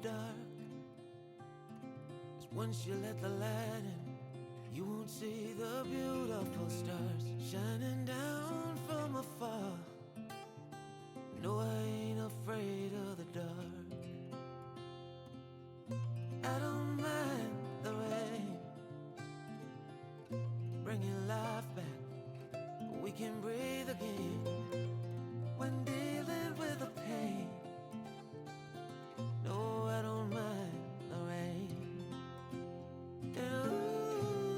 dark. 'Cause once you let the light in, you won't see the beautiful stars shining down from afar. No, I ain't afraid of the dark. I don't mind the rain, bringing life back. We can breathe again when dealing with the pain. No, I don't mind the rain. And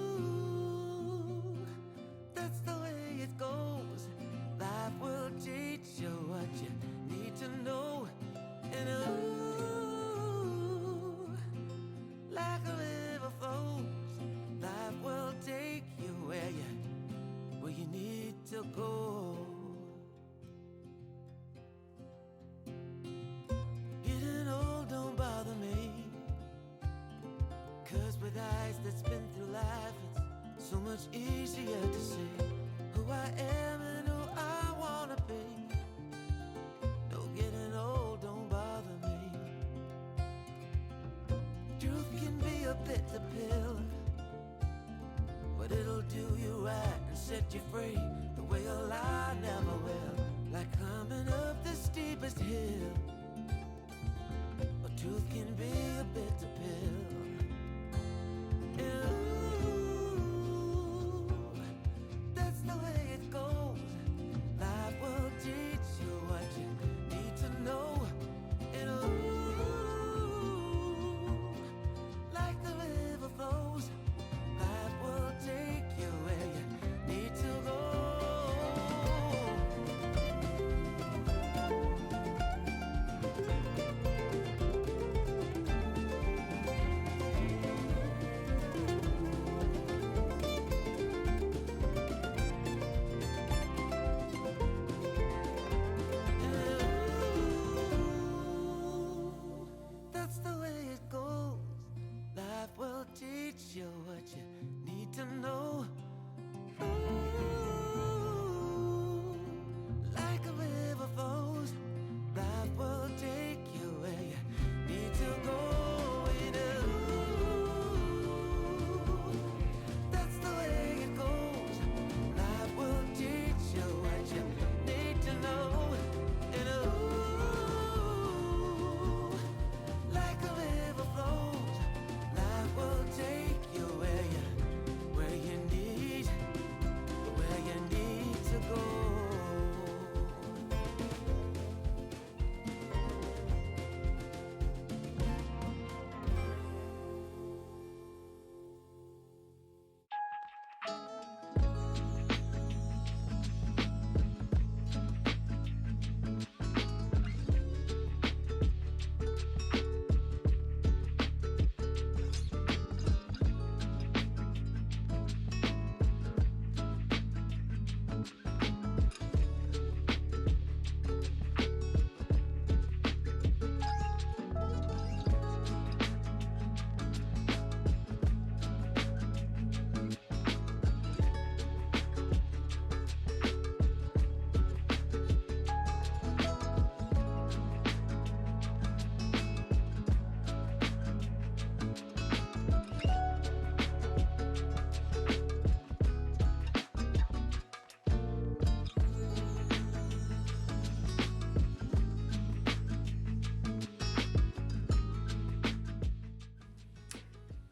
ooh, that's the way it goes. Life will teach you what you need to know. And ooh, like a river flows, life will take you where you need to go. Getting old don't bother me, 'cause with eyes that's been through life, it's so much easier to see who I am and who I wanna be. No, getting old don't bother me. Truth can be a bitter pill, but it'll do you right and set you free the way a lie never will. Like climbing up the steepest hill, but truth can be a bitter pill. And ooh, that's the way it goes. Life will teach you what you need to know. And ooh, like the river flows, life will take you where you need to go. That's the way it goes. Life will teach you what you need to know. Ooh, like a river flows, life will take you where you need to go. And ooh, that's the way it goes. Life will teach you what you need to know. And ooh, like a river flows, life will take you where you need to go.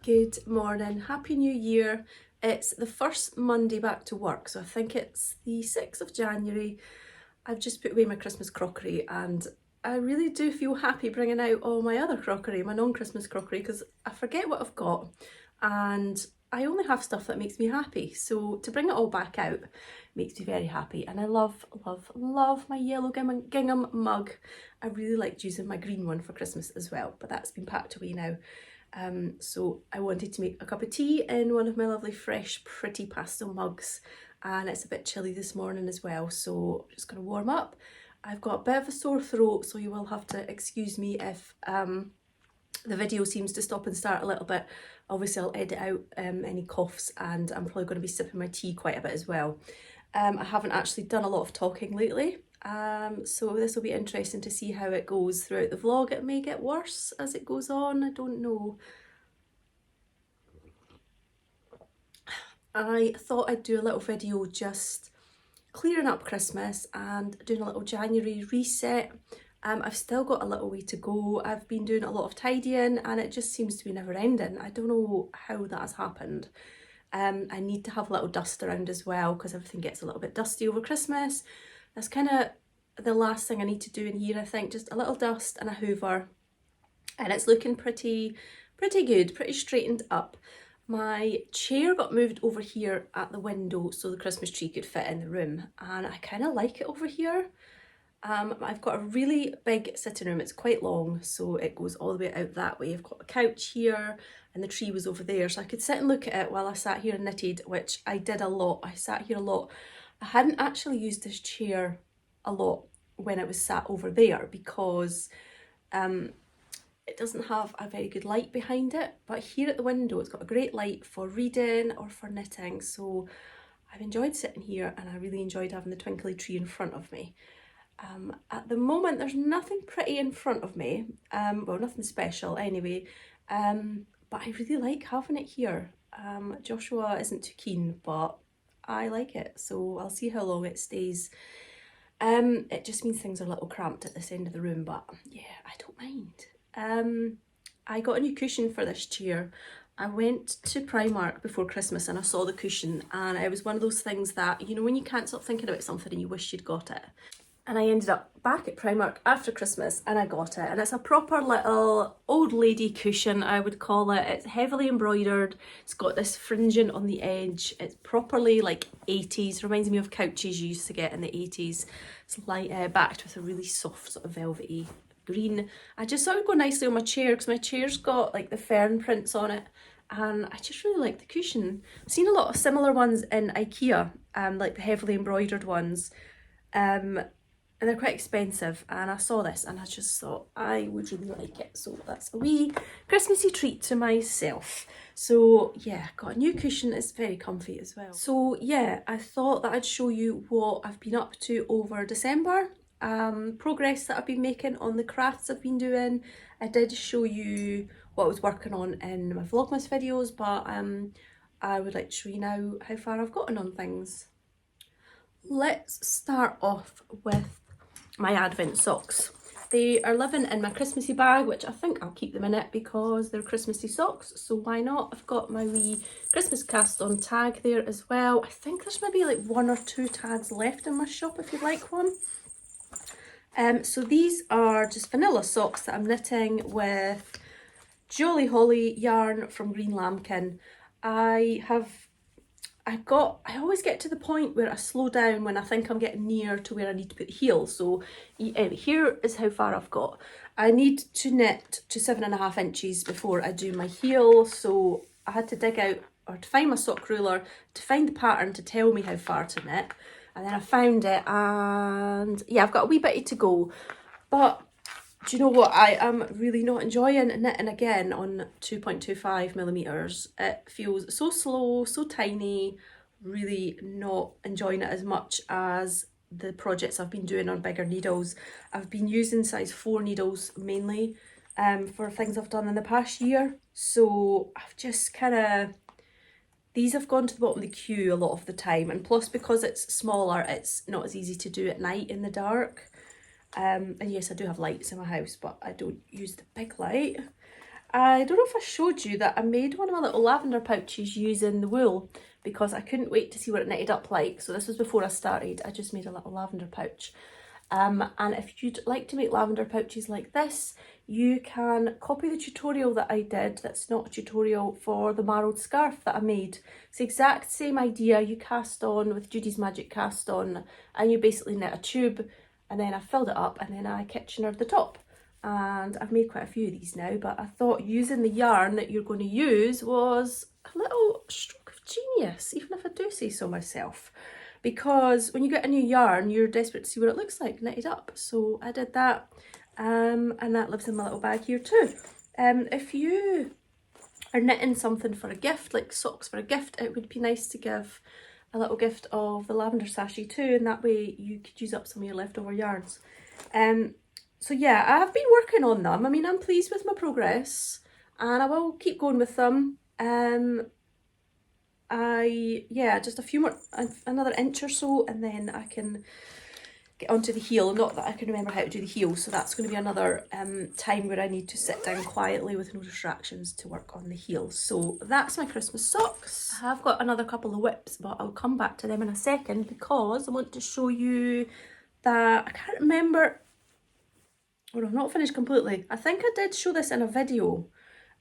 Good morning, Happy New Year. It's the first Monday back to work, so I think it's the 6th of January. I've just put away my Christmas crockery and I really do feel happy bringing out all my other crockery, my non-Christmas crockery, because I forget what I've got and I only have stuff that makes me happy. So to bring it all back out makes me very happy. And I love, love, love my yellow gingham mug. I really liked using my green one for Christmas as well, but that's been packed away now. So I wanted to make a cup of tea in one of my lovely fresh pretty pastel mugs, and it's a bit chilly this morning as well, so I'm just going to warm up. I've got a bit of a sore throat, so you will have to excuse me if the video seems to stop and start a little bit. Obviously I'll edit out any coughs, and I'm probably going to be sipping my tea quite a bit as well. I haven't actually done a lot of talking lately. So this will be interesting to see how it goes throughout the vlog. It may get worse as it goes on, I don't know. I thought I'd do a little video just clearing up Christmas and doing a little January reset. I've still got a little way to go. I've been doing a lot of tidying and it just seems to be never ending. I don't know how that has happened. I need to have a little dust around as well because everything gets a little bit dusty over Christmas. That's kind of the last thing I need to do in here, I think. Just a little dust and a hoover. And it's looking pretty good, pretty straightened up. My chair got moved over here at the window so the Christmas tree could fit in the room, and I kind of like it over here. I've got a really big sitting room, it's quite long, so it goes all the way out that way. I've got a couch here and the tree was over there, so I could sit and look at it while I sat here and knitted, which I did a lot. I sat here a lot. I hadn't actually used this chair a lot when it was sat over there because it doesn't have a very good light behind it, but here at the window it's got a great light for reading or for knitting, so I've enjoyed sitting here and I really enjoyed having the twinkly tree in front of me. At the moment there's nothing pretty in front of me, well, nothing special anyway, but I really like having it here. Joshua isn't too keen, but I like it, so I'll see how long it stays. It just means things are a little cramped at this end of the room, but yeah, I don't mind. I got a new cushion for this chair. I went to Primark before Christmas and I saw the cushion, and it was one of those things that, you know, when you can't stop thinking about something and you wish you'd got it. And I ended up back at Primark after Christmas and I got it, and it's a proper little old lady cushion, I would call it. It's heavily embroidered, it's got this fringing on the edge, it's properly like 80s, reminds me of couches you used to get in the 80s. It's light, backed with a really soft sort of velvety green. I just thought it would go nicely on my chair because my chair's got like the fern prints on it, and I just really like the cushion. I've seen a lot of similar ones in IKEA, like the heavily embroidered ones, and they're quite expensive, and I saw this and I just thought I would really like it, so that's a wee Christmassy treat to myself. So yeah, got a new cushion, it's very comfy as well. So yeah, I thought that I'd show you what I've been up to over December. Progress that I've been making on the crafts I've been doing. I did show you what I was working on in my Vlogmas videos, but I would like to show you now how far I've gotten on things. Let's start off with my Advent socks. They are living in my Christmassy bag, which I think I'll keep them in it because they're Christmassy socks, so why not? I've got my wee Christmas cast on tag there as well. I think there's maybe like 1 or 2 tags left in my shop if you'd like one. So these are just vanilla socks that I'm knitting with Jolly Holly yarn from Green Lambkin. I always get to the point where I slow down when I think I'm getting near to where I need to put the heel. So here is how far I've got. I need to knit to 7.5 inches before I do my heel, so I had to dig out or to find my sock ruler to find the pattern to tell me how far to knit. And then I found it, and yeah, I've got a wee bit to go. But do you know what? I am really not enjoying knitting again on 2.25mm. It feels so slow, so tiny, really not enjoying it as much as the projects I've been doing on bigger needles. I've been using size 4 needles mainly for things I've done in the past year. So I've just kind of... These have gone to the bottom of the queue a lot of the time, and plus because it's smaller, it's not as easy to do at night in the dark. And yes, I do have lights in my house, but I don't use the big light. I don't know if I showed you that I made one of my little lavender pouches using the wool because I couldn't wait to see what it knitted up like. So this was before I started. I just made a little lavender pouch. And if you'd like to make lavender pouches like this, you can copy the tutorial that I did. That's not a tutorial for the marrowed scarf that I made. It's the exact same idea. You cast on with Judy's Magic Cast On, and you basically knit a tube, and then I filled it up, and then I Kitchenered the top. And I've made quite a few of these now, but I thought using the yarn that you're going to use was a little stroke of genius, even if I do say so myself. Because when you get a new yarn, you're desperate to see what it looks like knitted up. So I did that, and that lives in my little bag here too. If you are knitting something for a gift, like socks for a gift, it would be nice to give a little gift of the lavender sachet too, and that way you could use up some of your leftover yarns. So yeah, I have been working on them. I mean, I'm pleased with my progress and I will keep going with them. Just a few more, another inch or so, and then I can get onto the heel. Not that I can remember how to do the heel, so that's going to be another time where I need to sit down quietly with no distractions to work on the heel. So that's my Christmas socks. I have got another couple of whips, but I'll come back to them in a second because I want to show you that I can't remember. Oh, I'm not finished completely. I think I did show this in a video.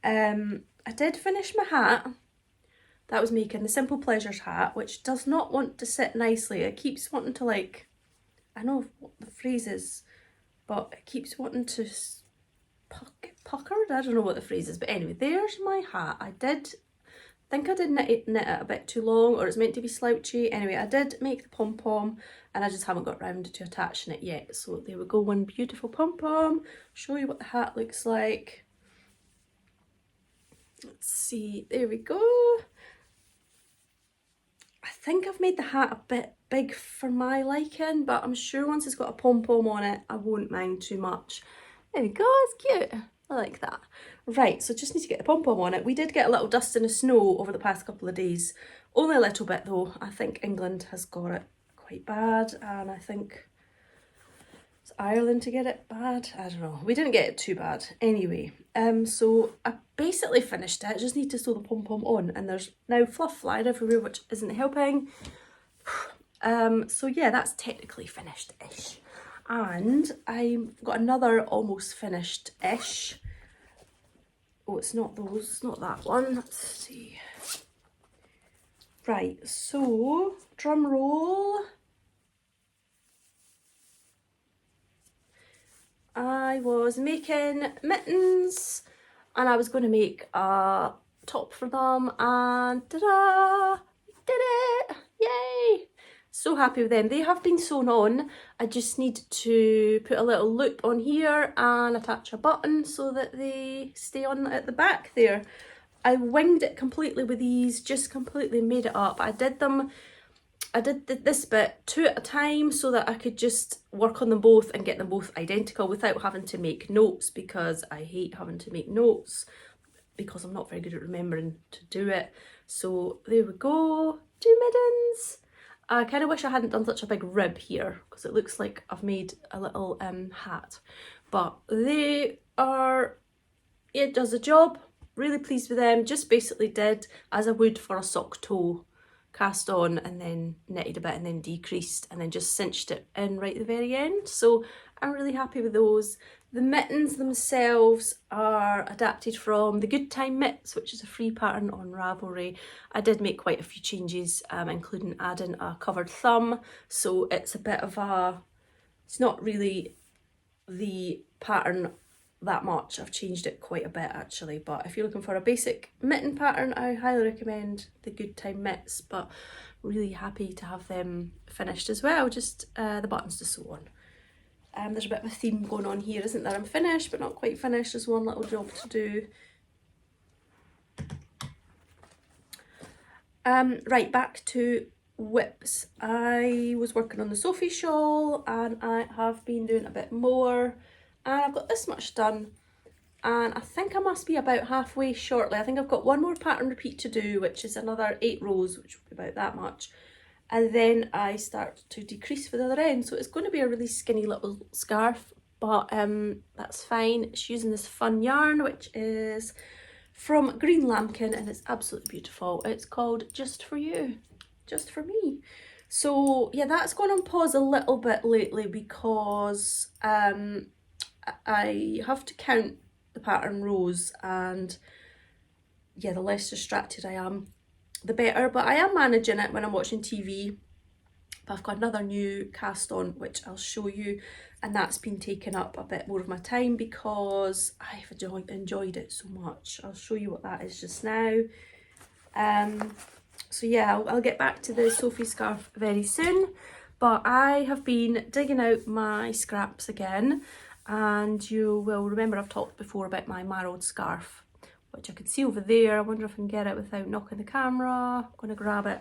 I did finish my hat that I was making, the Simple Pleasures hat, which does not want to sit nicely. It keeps wanting to, like, I know what the phrase is, but it keeps wanting to puckered. I don't know what the phrase is, but anyway, there's my hat. I think I did knit it a bit too long, or it's meant to be slouchy. Anyway, I did make the pom-pom and I just haven't got round to attaching it yet. So there we go, one beautiful pom-pom. Show you what the hat looks like. Let's see, there we go. I think I've made the hat a bit big for my liking, but I'm sure once it's got a pom-pom on it, I won't mind too much. There we go, it's cute. I like that. Right, so just need to get the pom-pom on it. We did get a little dust in the snow over the past couple of days. Only a little bit though. I think England has got it quite bad, and I think it's Ireland to get it bad. I don't know. We didn't get it too bad. Anyway, so I basically finished it. I just need to sew the pom-pom on, and there's now fluff flying everywhere, which isn't helping. So yeah, that's technically finished-ish. And I've got another almost finished-ish. Oh, it's not those, it's not that one. Let's see. Right, so drum roll. I was making mittens and I was going to make a top for them, and ta-da! Did it! Yay! So happy with them. They have been sewn on. I just need to put a little loop on here and attach a button so that they stay on at the back there. I winged it completely with these, just completely made it up. I did this bit 2 at a time so that I could just work on them both and get them both identical without having to make notes, because I hate having to make notes because I'm not very good at remembering to do it. So there we go, 2 middens. I kind of wish I hadn't done such a big rib here because it looks like I've made a little hat, but they are, it does the job. Really pleased with them. Just basically did as I would for a sock toe, cast on and then knitted a bit and then decreased and then just cinched it in right at the very end. So I'm really happy with those. The mittens themselves are adapted from the Good Time Mitts, which is a free pattern on Ravelry. I did make quite a few changes, including adding a covered thumb. So it's a bit of a, it's not really the pattern that much. I've changed it quite a bit actually, but if you're looking for a basic mitten pattern, I highly recommend the Good Time Mitts, but really happy to have them finished as well. Just the buttons to sew on. There's a bit of a theme going on here, isn't there? I'm finished but not quite finished. There's one little job to do. Right, back to whips. I was working on the Sophie shawl and I have been doing a bit more, and I've got this much done, and I think I must be about halfway shortly. I think I've got one more pattern repeat to do, which is another 8 rows, which will be about that much, and then I start to decrease for the other end. So it's going to be a really skinny little scarf, but that's fine. It's using this fun yarn, which is from Green Lambkin, and it's absolutely beautiful. It's called Just For You, Just For Me. So yeah, that's gone on pause a little bit lately because I have to count the pattern rows, and yeah, the less distracted I am, the better. But I am managing it when I'm watching TV. But I've got another new cast on, which I'll show you, and that's been taking up a bit more of my time because I've enjoyed it so much. I'll show you what that is just now. So yeah, I'll get back to the Sophie scarf very soon, but I have been digging out my scraps again, and you will remember I've talked before about my marrowed scarf, which I can see over there. I wonder if I can get it without knocking the camera. I'm going to grab it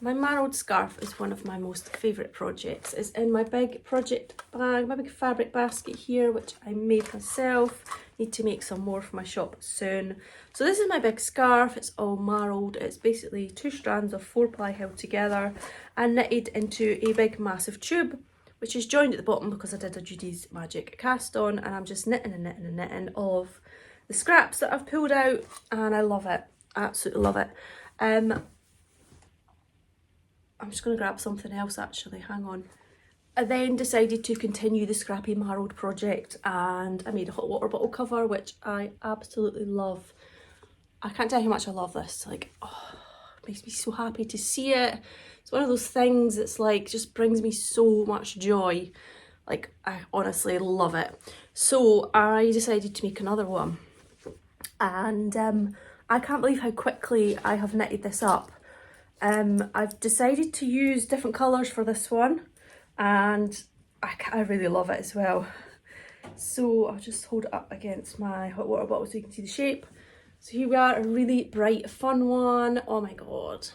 My marrowed scarf is one of my most favourite projects. It's in my big project bag, my big fabric basket here, which I made myself. Need to make some more for my shop soon. So this is my big scarf. It's all marrowed. It's basically 2 strands of 4-ply held together and knitted into a big massive tube, which is joined at the bottom because I did a Judy's Magic cast on, and I'm just knitting and knitting and knitting of the scraps that I've pulled out, and I love it. Absolutely love it. I'm just going to grab something else actually, hang on. I then decided to continue the Scrappy Marrowed project, and I made a hot water bottle cover, which I absolutely love. I can't tell you how much I love this. Like, oh, it makes me so happy to see it. It's one of those things that's like, just brings me so much joy. Like, I honestly love it. So I decided to make another one. And I can't believe how quickly I have knitted this up. I've decided to use different colours for this one, and I really love it as well. So I'll just hold it up against my hot water bottle so you can see the shape. So here we are, a really bright, fun one. Oh my god,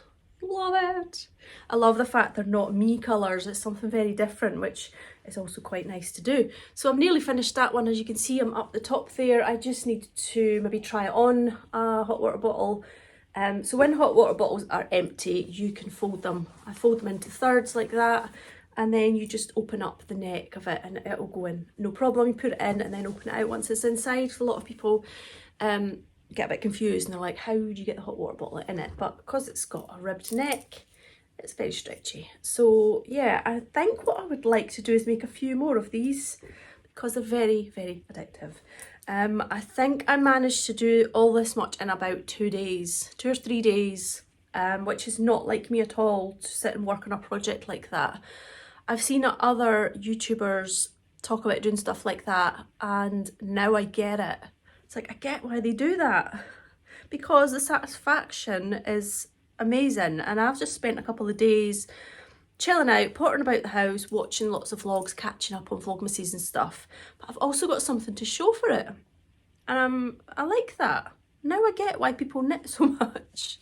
love it. I love the fact they're not me colours, it's something very different, which is also quite nice to do. So I've nearly finished that one. As you can see, I'm up the top there. I just need to maybe try it on a hot water bottle. So when hot water bottles are empty, you can fold them. I fold them into thirds like that, and then you just open up the neck of it and it'll go in. No problem, you put it in and then open it out once it's inside. So a lot of people get a bit confused and they're like, how do you get the hot water bottle in it? But because it's got a ribbed neck, it's very stretchy. So yeah, I think what I would like to do is make a few more of these because they're very, very addictive. I think I managed to do all this much in about 2 days, 2 or 3 days, which is not like me at all to sit and work on a project like that. I've seen other YouTubers talk about doing stuff like that, and now I get it. It's like, I get why they do that, because the satisfaction is amazing. And I've just spent a couple of days chilling out, pottering about the house, watching lots of vlogs, catching up on vlogmases and stuff. But I've also got something to show for it. And I like that. Now I get why people knit so much.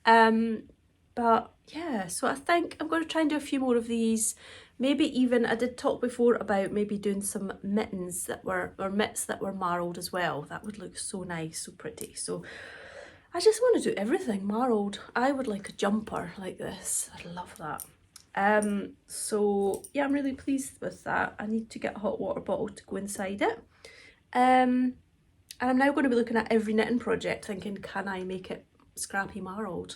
But yeah, so I think I'm going to try and do a few more of these. Maybe even, I did talk before about maybe doing some mittens that were, or mitts that were marrowed as well. That would look so nice, so pretty. So I just want to do everything marrowed. I would like a jumper like this. I'd love that. So yeah, I'm really pleased with that. I need to get a hot water bottle to go inside it. And I'm now going to be looking at every knitting project thinking, can I make it scrappy marrowed?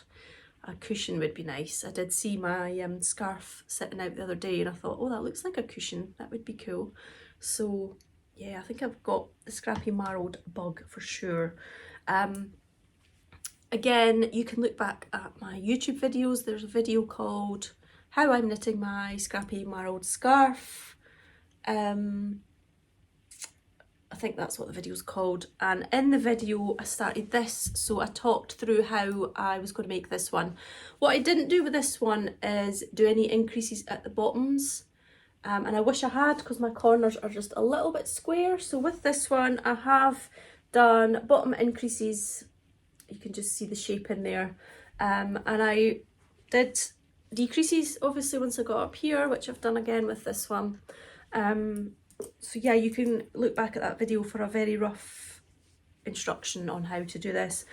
A cushion would be nice. I did see my scarf sitting out the other day and I thought, oh, that looks like a cushion. That would be cool. So yeah, I think I've got the scrappy marrowed bug for sure. Again, you can look back at my YouTube videos. There's a video called How I'm Knitting My Scrappy Marrowed Scarf. I think that's what the video's called. And in the video I started this, so I talked through how I was going to make this one. What I didn't do with this one is do any increases at the bottoms. And I wish I had, because my corners are just a little bit square. So with this one I have done bottom increases. You can just see the shape in there. And I did decreases obviously once I got up here, which I've done again with this one. So yeah, you can look back at that video for a very rough instruction on how to do this.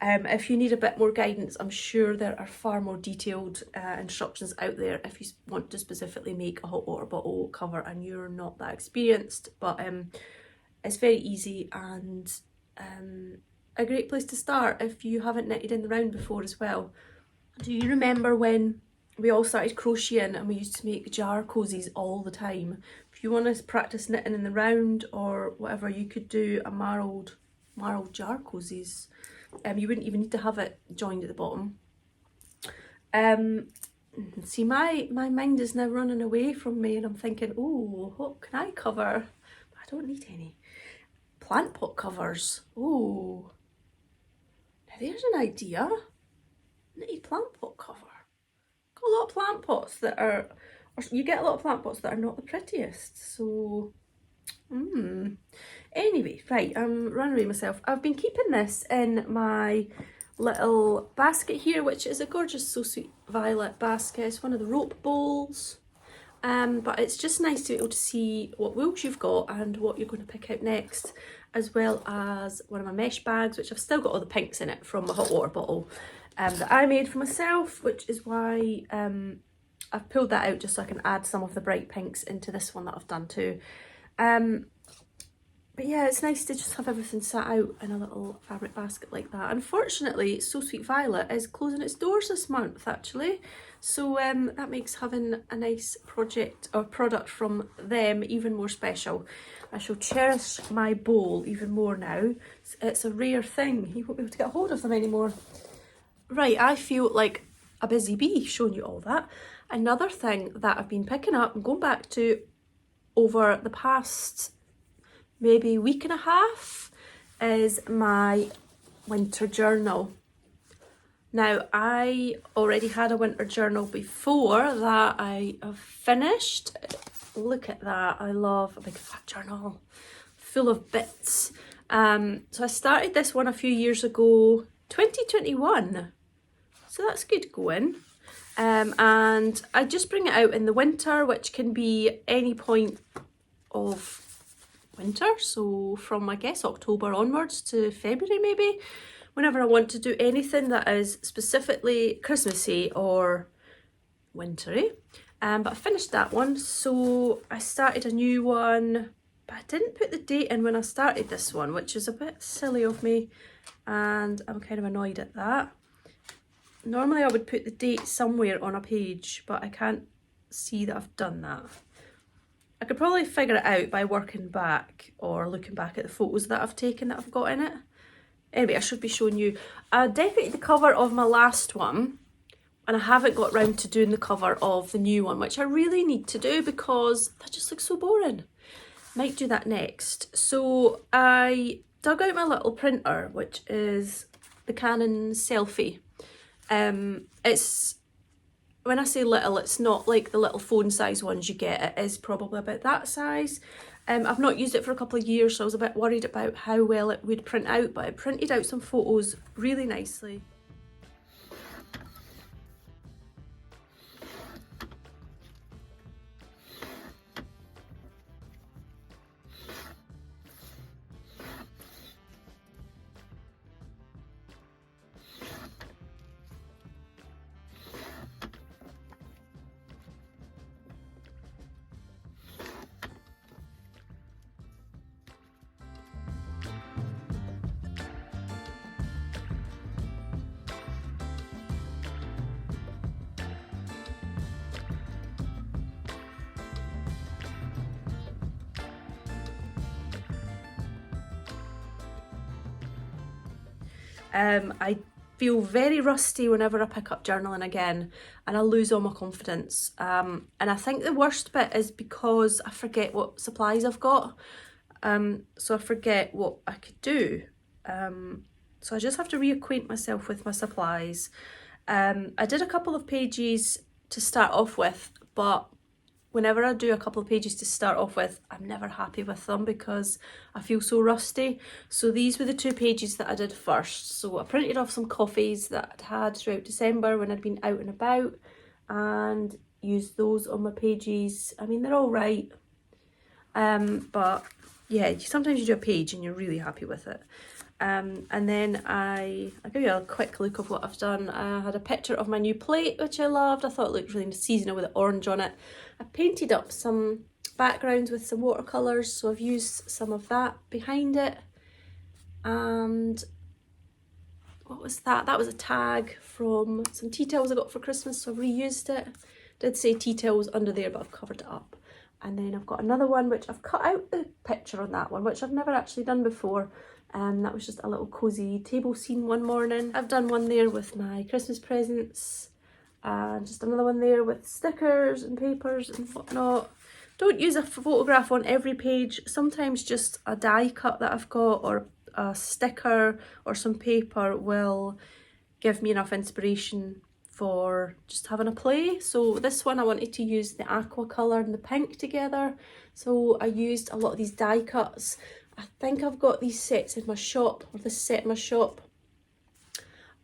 If you need a bit more guidance, I'm sure there are far more detailed instructions out there if you want to specifically make a hot water bottle cover and you're not that experienced. But it's very easy and a great place to start if you haven't knitted in the round before as well. Do you remember when we all started crocheting and we used to make jar cozies all the time? If you want to practice knitting in the round or whatever, you could do a marrowed jar cozies. You wouldn't even need to have it joined at the bottom. See, my mind is now running away from me and I'm thinking, oh, what can I cover? I don't need any. Plant pot covers. Oh, now there's an idea. Knitted plant pot cover. Got a lot of plant pots that are, or you get a lot of plant pots that are not the prettiest. So, anyway, right, I'm running away myself. I've been keeping this in my little basket here, which is a gorgeous So Sweet Violet basket. It's one of the rope bowls. But it's just nice to be able to see what wools you've got and what you're going to pick out next, as well as one of my mesh bags, which I've still got all the pinks in it from the hot water bottle that I made for myself, which is why I've pulled that out just so I can add some of the bright pinks into this one that I've done too. But yeah, it's nice to just have everything sat out in a little fabric basket like that. Unfortunately, So Sweet Violet is closing its doors this month actually. So that makes having a nice project or product from them even more special. I shall cherish my bowl even more now. It's a rare thing. You won't be able to get hold of them anymore. Right, I feel like a busy bee showing you all that. Another thing that I've been picking up and going back to over the past maybe week and a half is my winter journal. Now, I already had a winter journal before that I have finished. Look at that. I love a big fat journal full of bits. So I started this one a few years ago, 2021. So that's good going. And I just bring it out in the winter, which can be any point of winter, so from I guess October onwards to February maybe, whenever I want to do anything that is specifically Christmassy or wintry. But I finished that one, so I started a new one, but I didn't put the date in when I started this one, which is a bit silly of me, and I'm kind of annoyed at that. Normally I would put the date somewhere on a page, but I can't see that I've done that. I could probably figure it out by working back or looking back at the photos that I've taken that I've got in it. Anyway, I should be showing you. I decorated the cover of my last one and I haven't got round to doing the cover of the new one, which I really need to do because that just looks so boring. Might do that next. So I dug out my little printer, which is the Canon Selfie. It's, when I say little, it's not like the little phone size ones you get. It is probably about that size. I've not used it for a couple of years, so I was a bit worried about how well it would print out, but it printed out some photos really nicely. I feel very rusty whenever I pick up journaling again, and I lose all my confidence. And I think the worst bit is because I forget what supplies I've got. So I forget what I could do. So I just have to reacquaint myself with my supplies. I did a couple of pages to start off with, but whenever I do a couple of pages to start off with, I'm never happy with them because I feel so rusty. So these were the 2 pages that I did first. So I printed off some coffees that I'd had throughout December when I'd been out and about and used those on my pages. I mean, they're all right. But yeah, sometimes you do a page and you're really happy with it. And then I'll give you a quick look of what I've done. I had a picture of my new plate, which I loved. I thought it looked really seasonal with the orange on it. I painted up some backgrounds with some watercolours, so I've used some of that behind it. And what was that? That was a tag from some tea towels I got for Christmas, so I've reused it. Did say tea towels under there, but I've covered it up. And then I've got another one which I've cut out the picture on that one, which I've never actually done before. That was just a little cosy table scene one morning. I've done one there with my Christmas presents, and just another one there with stickers and papers and whatnot. Don't use a photograph on every page. Sometimes just a die cut that I've got or a sticker or some paper will give me enough inspiration for just having a play. So this one I wanted to use the aqua colour and the pink together, so I used a lot of these die cuts. I think I've got these sets in my shop, or this set in my shop,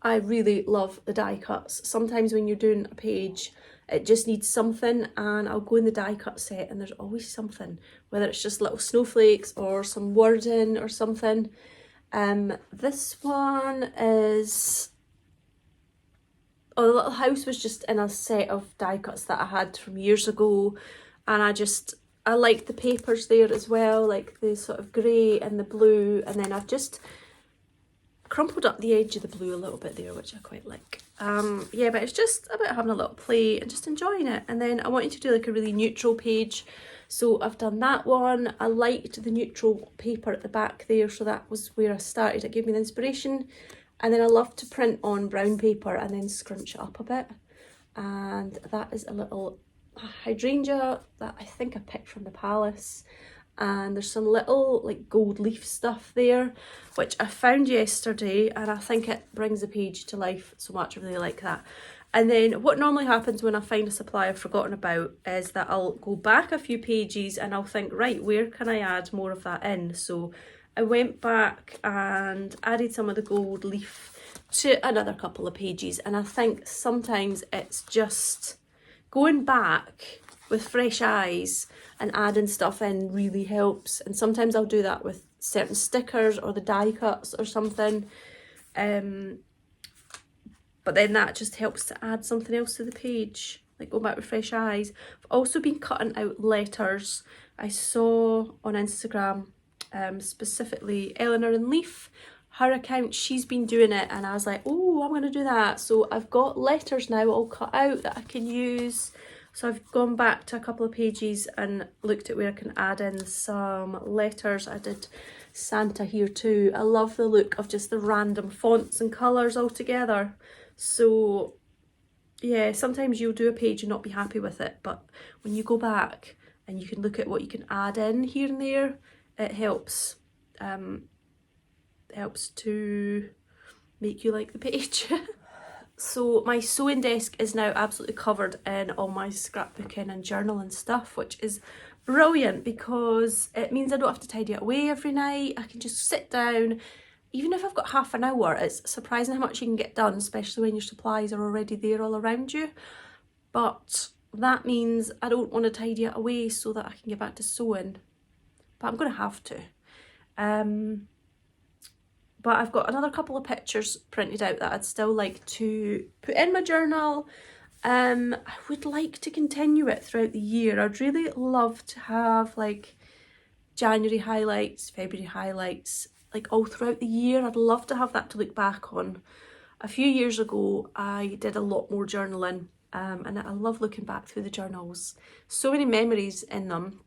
I really love the die cuts. Sometimes when you're doing a page, it just needs something, and I'll go in the die cut set and there's always something, whether it's just little snowflakes or some wording or something. This one is, oh, the little house was just in a set of die cuts that I had from years ago, and I like the papers there as well, like the sort of grey and the blue, and then I've just crumpled up the edge of the blue a little bit there, which I quite like. Yeah, but it's just about having a little play and just enjoying it. And then I wanted to do like a really neutral page, so I've done that one. I liked the neutral paper at the back there, so that was where I started. It gave me the inspiration. And then I love to print on brown paper and then scrunch it up a bit. And that is a little hydrangea that I think I picked from the Palace. And there's some little like gold leaf stuff there, which I found yesterday, and I think it brings the page to life so much. I really like that. And then what normally happens when I find a supply I've forgotten about is that I'll go back a few pages and I'll think, right, where can I add more of that in? So I went back and added some of the gold leaf to another couple of pages, and I think sometimes it's just going back with fresh eyes and adding stuff in really helps. And sometimes I'll do that with certain stickers or the die cuts or something, but then that just helps to add something else to the page, like go back with fresh eyes. I've also been cutting out letters. I saw on Instagram, specifically Eleanor and Leaf, her account, she's been doing it, and I was like, oh, I'm going to do that. So I've got letters now all cut out that I can use. So I've gone back to a couple of pages and looked at where I can add in some letters. I did Santa here too. I love the look of just the random fonts and colours all together. So yeah, sometimes you'll do a page and not be happy with it, but when you go back and you can look at what you can add in here and there, it helps. Helps to make you like the page. So my sewing desk is now absolutely covered in all my scrapbooking and journaling stuff, which is brilliant because it means I don't have to tidy it away every night. I can just sit down. Even if I've got half an hour, it's surprising how much you can get done, especially when your supplies are already there all around you. But that means I don't want to tidy it away so that I can get back to sewing. But I'm going to have to. But I've got another couple of pictures printed out that I'd still like to put in my journal. I would like to continue it throughout the year. I'd really love to have like January highlights, February highlights, like all throughout the year. I'd love to have that to look back on. A few years ago, I did a lot more journaling, and I love looking back through the journals. So many memories in them.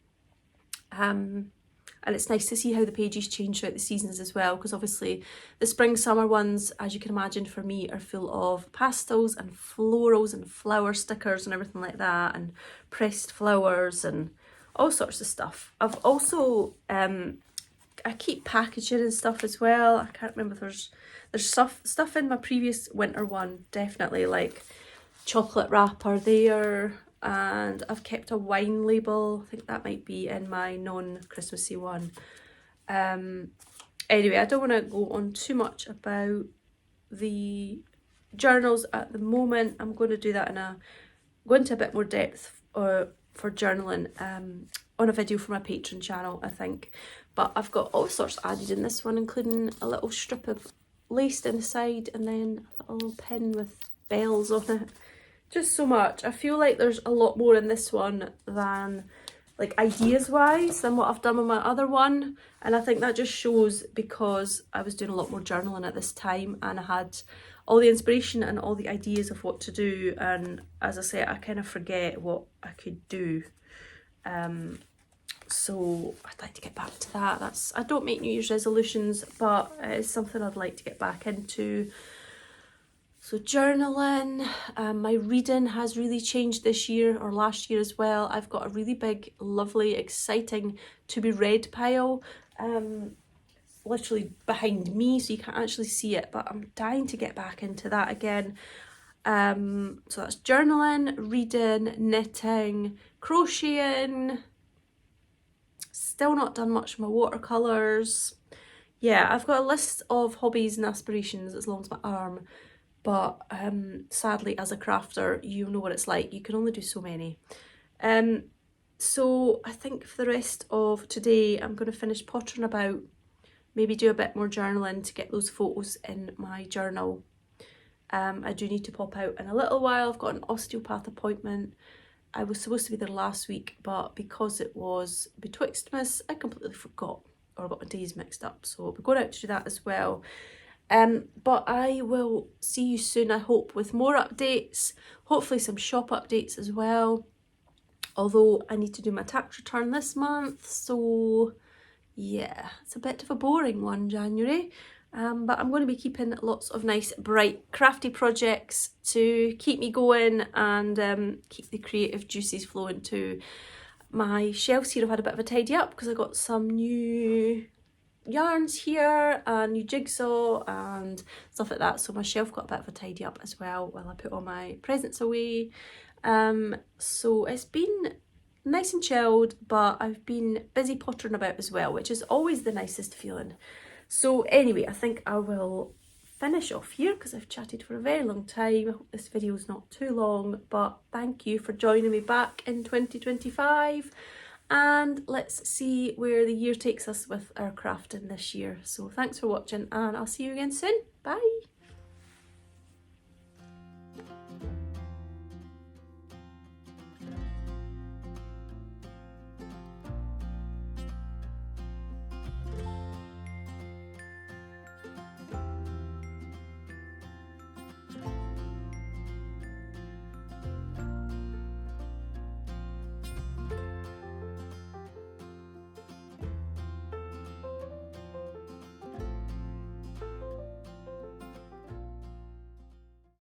And it's nice to see how the pages change throughout the seasons as well, because obviously the spring summer ones, as you can imagine for me, are full of pastels and florals and flower stickers and everything like that, and pressed flowers and all sorts of stuff. I've also I keep packaging and stuff as well. I can't remember if there's stuff in my previous winter one, definitely, like chocolate wrapper there. And I've kept a wine label. I think that might be in my non-Christmassy one. Anyway, I don't want to go on too much about the journals at the moment. I'm going to do that go into a bit more depth for journaling on a video for my Patreon channel, I think. But I've got all sorts added in this one, including a little strip of lace down the side and then a little pin with bells on it. Just so much. I feel like there's a lot more in this one than like ideas wise than what I've done with my other one, and I think that just shows because I was doing a lot more journaling at this time and I had all the inspiration and all the ideas of what to do, and as I say, I kind of forget what I could do. So I'd like to get back to that. I don't make New Year's resolutions, but it's something I'd like to get back into. So journaling, my reading has really changed this year or last year as well. I've got a really big, lovely, exciting to be read pile. Literally behind me, so you can't actually see it, but I'm dying to get back into that again. So that's journaling, reading, knitting, crocheting. Still not done much of my watercolours. Yeah, I've got a list of hobbies and aspirations as long as my arm. but sadly as a crafter you know what it's like, you can only do so many. So I think for the rest of today I'm going to finish pottering about, maybe do a bit more journaling to get those photos in my journal. I do need to pop out in a little while. I've got an osteopath appointment. I was supposed to be there last week, but because it was betwixtmas, I completely forgot or got my days mixed up. So we're going out to do that as well. But I will see you soon, I hope, with more updates, hopefully some shop updates as well. Although I need to do my tax return this month, so yeah, it's a bit of a boring one, January. But I'm going to be keeping lots of nice, bright, crafty projects to keep me going and keep the creative juices flowing too. My shelves here have had a bit of a tidy up because I got some new yarns here and new jigsaw and stuff like that. So my shelf got a bit of a tidy up as well while I put all my presents away. So it's been nice and chilled, but I've been busy pottering about as well, which is always the nicest feeling. So anyway, I think I will finish off here because I've chatted for a very long time. I hope this video is not too long, but thank you for joining me back in 2025. And let's see where the year takes us with our crafting this year. So thanks for watching and I'll see you again soon. Bye.